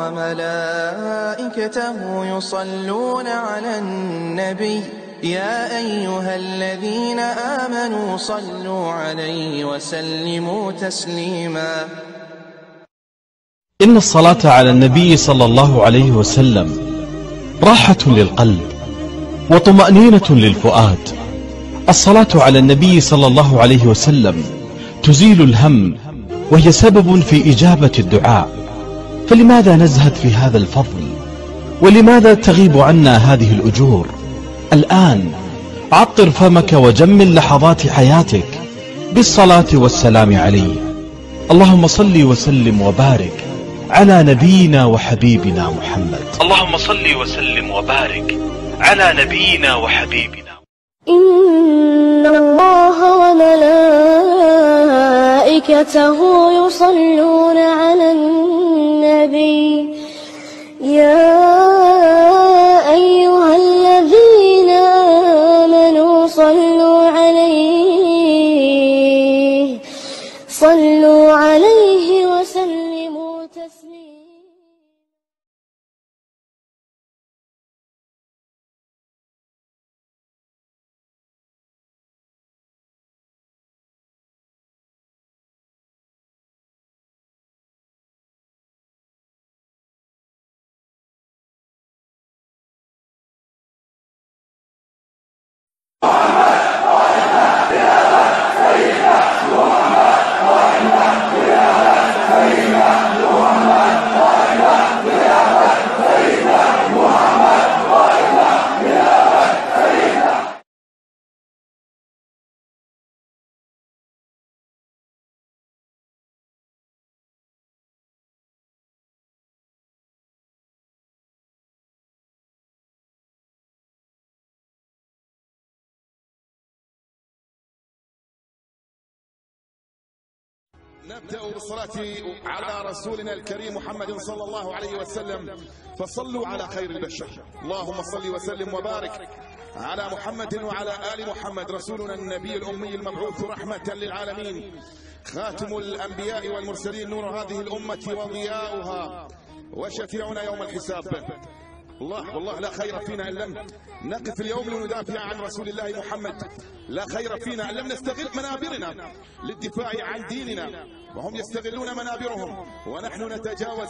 وملائكته يصلون على النبي يا أيها الذين آمنوا صلوا عليه وسلموا تسليما. إن الصلاة على النبي صلى الله عليه وسلم راحة للقلب وطمأنينة للفؤاد. الصلاة على النبي صلى الله عليه وسلم تزيل الهم وهي سبب في إجابة الدعاء، فلماذا نزهد في هذا الفضل؟ ولماذا تغيب عنا هذه الأجور؟ الآن عطر فمك وجمل لحظات حياتك بالصلاة والسلام عليه. اللهم صل وسلم وبارك على نبينا وحبيبنا محمد. اللهم صل وسلم وبارك على نبينا وحبيبنا. إن الله وملائكته يصلون على النبي يا أيها الذين آمنوا صلوا عليه وسلموا تسليما. نبدأ بالصلاة على رسولنا الكريم محمد صلى الله عليه وسلم، فصلوا على خير البشر. اللهم صل وسلم وبارك على محمد وعلى آل محمد، رسولنا النبي الأمي المبعوث رحمة للعالمين، خاتم الأنبياء والمرسلين، نور هذه الأمة وضياؤها وشفيعنا يوم الحساب. الله والله لا خير فينا إن لم نقف اليوم لندافع عن رسول الله محمد، لا خير فينا إن لم نستغل منابرنا للدفاع عن ديننا، وهم يستغلون منابرهم ونحن نتجاوز